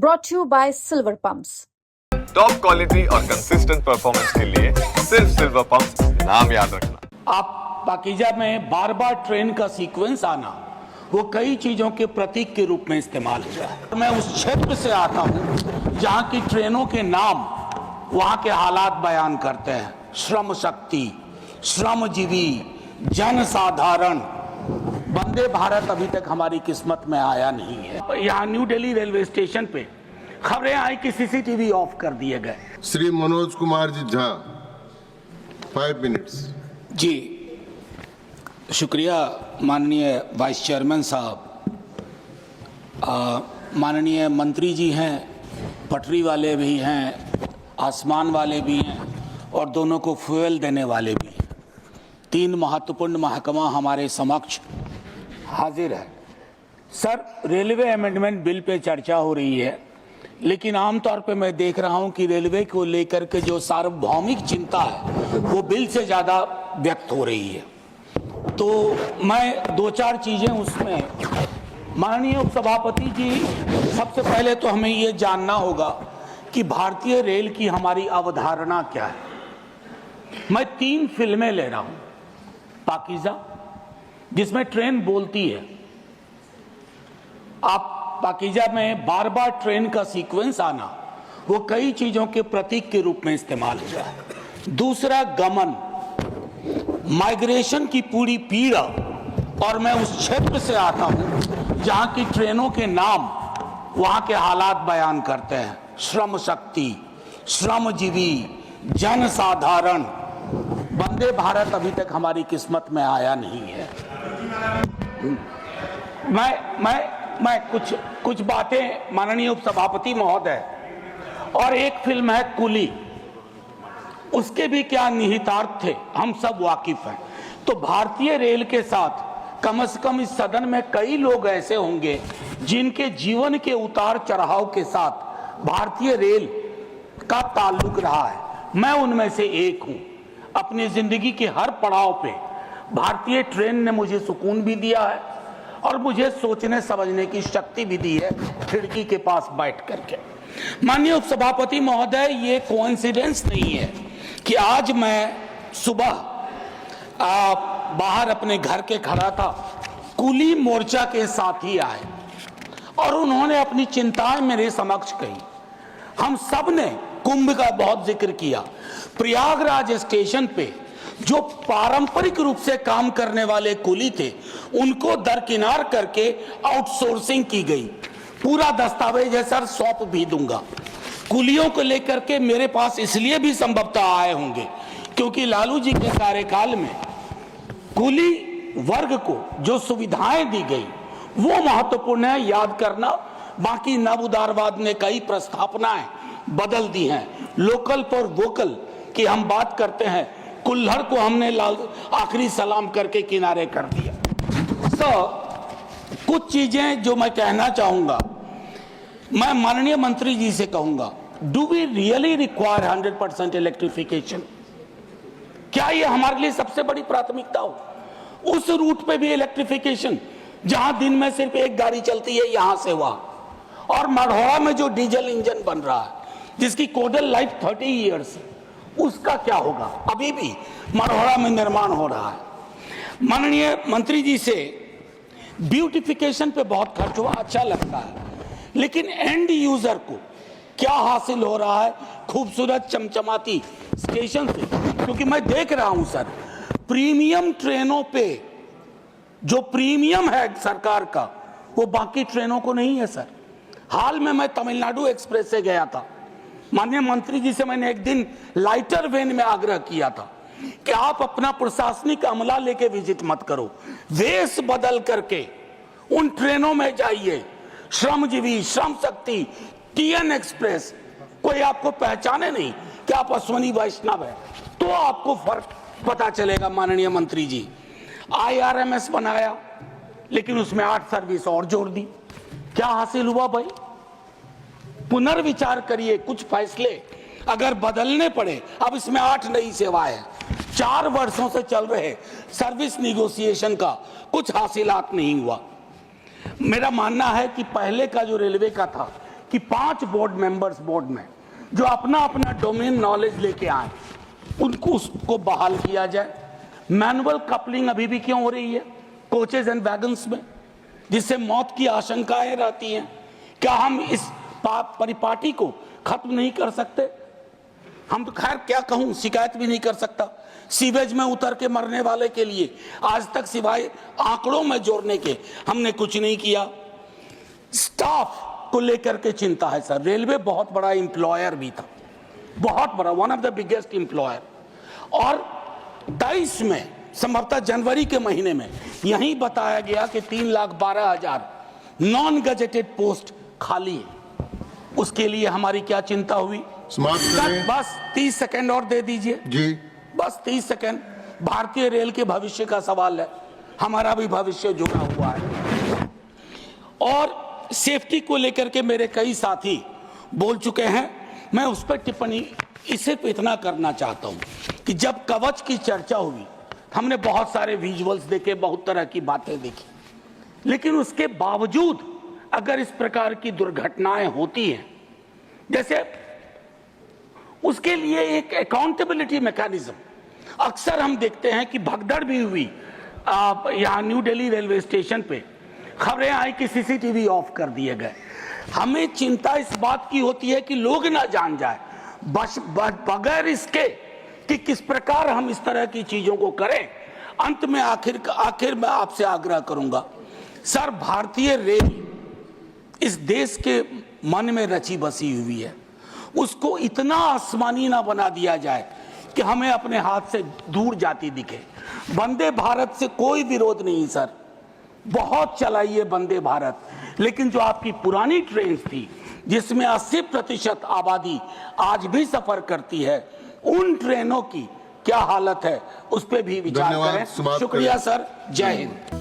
brought to you by Silver Pumps. Top quality और consistent performance के लिए सिर्फ सिल्वर पंप्स नाम याद रखना। आप पाकीजा में बार बार ट्रेन का सीक्वेंस आना वो कई चीजों के प्रतीक के रूप में इस्तेमाल हुआ है। मैं उस क्षेत्र से आता हूं जहां की ट्रेनों के नाम वहां के हालात बयान करते हैं। श्रम शक्ति, श्रमजीवी, जनसाधारण। वंदे भारत अभी तक हमारी किस्मत में आया नहीं है। यहाँ न्यू दिल्ली रेलवे स्टेशन पे खबरें आई कि सीसीटीवी ऑफ कर दिए गए। श्री मनोज कुमार जी झा 5 मिनट्स। जी शुक्रिया माननीय वाइस चेयरमैन साहब। माननीय मंत्री जी हैं, पटरी वाले भी हैं, आसमान वाले भी हैं और दोनों को फ्यूल देने वाले भी हैं। 3 महत्वपूर्ण महकमा हमारे समक्ष हाजिर है। Sir, railway amendment bill pay चर्चा हो रही है, लेकिन आमतौर पे मैं देख रहा हूं कि रेलवे को लेकर के जो सार्वभौमिक चिंता है वो बिल से ज़्यादा व्यक्त हो रही है। तो मैं 2-4 चीज़ें उसमें, माननीय उपसभापति जी, सबसे पहले तो हमें ये जानना होगा कि भारतीय रेल की हमारी अवधारणा क्या है। मैं 3 फिल्में ले रहा हूं। पाकीजा, जिसमें ट्रेन बोलती है। आप पाकीजा में बार बार ट्रेन का सीक्वेंस आना वो कई चीजों के प्रतीक के रूप में इस्तेमाल हुआ है। दूसरा, गमन, माइग्रेशन की पूरी पीड़ा। और मैं उस क्षेत्र से आता हूं जहां की ट्रेनों के नाम वहां के हालात बयान करते हैं। श्रम शक्ति, श्रमजीवी, जनसाधारण। वंदे भारत अभी तक हमारी किस्मत में आया नहीं है। मैं कुछ बातें, माननीय उपसभापति महोदय, और एक फिल्म है कुली, उसके भी क्या निहितार्थ थे हम सब वाकिफ हैं। तो भारतीय रेल के साथ कम से कम इस सदन में कई लोग ऐसे होंगे जिनके जीवन के उतार चढ़ाव के साथ भारतीय रेल का ताल्लुक रहा है। मैं उनमें से एक हूं। अपनी जिंदगी के हर पड़ाव पे भारतीय ट्रेन ने मुझे सुकून भी दिया है और मुझे सोचने समझने की शक्ति भी दी है, खिड़की के पास बैठ करके। माननीय उपसभापति महोदय, ये कोइंसिडेंस नहीं है कि आज मैं सुबह बाहर अपने घर के खड़ा था, कुली मोर्चा के साथी आए और उन्होंने अपनी चिंताएं मेरे समक्ष कही। हम सब ने कुंभ का बहुत जिक्र किया। प्रयागराज स्टेशन पे जो पारंपरिक रूप से काम करने वाले कुली थे, उनको दरकिनार करके आउटसोर्सिंग की गई। पूरा दस्तावेज है सर, सौंप भी दूंगा। कुलियों को लेकर के मेरे पास इसलिए भी संभवतः आए होंगे क्योंकि लालू जी के कार्यकाल में कुली वर्ग को जो सुविधाएं दी गई वो महत्वपूर्ण है, याद करना। बाकी नव उदारवाद ने कई प्रस्थापनाएं बदल दी हैं। लोकल फॉर वोकल की हम बात करते हैं, कुल्हड़ को हमने आखिरी सलाम करके किनारे कर दिया। कुछ चीजें जो मैं कहना चाहूंगा, मैं माननीय मंत्री जी से कहूंगा, do we really require 100% electrification? क्या ये हमारे लिए सबसे बड़ी प्राथमिकता हो? उस रूट पे भी इलेक्ट्रिफिकेशन, जहां दिन में सिर्फ एक गाड़ी चलती है यहां से वहां, और मढ़ौरा में जो डीजल इंजन बन रहा है जिसकी कोडल लाइफ 30 ईयर्स है, उसका क्या होगा? अभी भी मढ़ौरा में निर्माण हो रहा है। माननीय मंत्री जी से ब्यूटिफिकेशन पे बहुत खर्च हुआ, अच्छा लगता है, लेकिन एंड यूजर को क्या हासिल हो रहा है खूबसूरत चमचमाती स्टेशन से? क्योंकि मैं देख रहा हूं सर, प्रीमियम ट्रेनों पे जो प्रीमियम है सरकार का, वो बाकी ट्रेनों को नहीं है सर। हाल में मैं तमिलनाडु एक्सप्रेस से गया था। माननीय मंत्री जी से मैंने एक दिन लाइटर वेन में आग्रह किया था कि आप अपना प्रशासनिक अमला लेके विजिट मत करो, वेश बदल करके उन ट्रेनों में जाइए। श्रमजीवी, श्रम शक्ति, टीएन एक्सप्रेस, कोई आपको पहचाने नहीं कि आप अश्वनी वैष्णव है, तो आपको फर्क पता चलेगा। माननीय मंत्री जी, IRMS बनाया, लेकिन उसमें 8 सर्विस और जोड़ दी। क्या हासिल हुआ भाई? पुनर्विचार करिए, कुछ फैसले अगर बदलने पड़े। अब इसमें 8 नई सेवाएं हैं। 4 वर्षों से चल रहे सर्विस निगोशिएशन का कुछ हासिलात नहीं हुआ। मेरा मानना है कि पहले का जो रेलवे का था कि 5 बोर्ड मेंबर्स बोर्ड में जो अपना अपना डोमेन नॉलेज लेके आए, उनको उसको बहाल किया जाए। मैनुअल कपलिंग अभी भी क्यों हो रही है कोचेज एंड वैगन्स में, जिससे मौत की आशंकाएं रहती हैं? क्या हम इस परिपाटी को खत्म नहीं कर सकते? हम तो खैर क्या कहूं, शिकायत भी नहीं कर सकता। सीवेज में उतर के मरने वाले के लिए आज तक सिवाय आंकड़ों में जोड़ने के हमने कुछ नहीं किया। स्टाफ को लेकर के चिंता है सर। रेलवे बहुत बड़ा एम्प्लॉयर भी था, बहुत बड़ा, one of the biggest employer. और 23 में संभवतः जनवरी के महीने में यही बताया गया कि 3,12,000 नॉन गजेटेड पोस्ट खाली है। उसके लिए हमारी क्या चिंता हुई? समाप्त बस 30 सेकंड और दे दीजिए जी, बस 30 सेकंड। भारतीय रेल के भविष्य का सवाल है, हमारा भी भविष्य जुड़ा हुआ है। और सेफ्टी को लेकर के मेरे कई साथी बोल चुके हैं, मैं उस पर टिप्पणी इसे इतना करना चाहता हूं कि जब कवच की चर्चा हुई, हमने बहुत सारे विजुअल्स देखे, बहुत तरह की बातें देखी, लेकिन उसके बावजूद अगर इस प्रकार की दुर्घटनाएं होती हैं, जैसे उसके लिए एक अकाउंटेबिलिटी मैकेनिज्म, अक्सर हम देखते हैं कि भगदड़ भी हुई यहाँ न्यू दिल्ली रेलवे स्टेशन पे, खबरें आई कि सीसीटीवी ऑफ कर दिए गए। हमें चिंता इस बात की होती है कि लोग ना जान जाए, बगैर इसके कि किस प्रकार हम इस तरह की चीजों को करें। अंत में आखिर मैं आपसे आग्रह करूंगा सर, भारतीय रेल इस देश के मन में रची बसी हुई है, उसको इतना आसमानी ना बना दिया जाए कि हमें अपने हाथ से दूर जाती दिखे। वंदे भारत से कोई विरोध नहीं सर, बहुत चलाइए वंदे भारत, लेकिन जो आपकी पुरानी ट्रेन थी जिसमें 80% आबादी आज भी सफर करती है, उन ट्रेनों की क्या हालत है उस पर भी विचार करें। शुक्रिया सर, जय हिंद।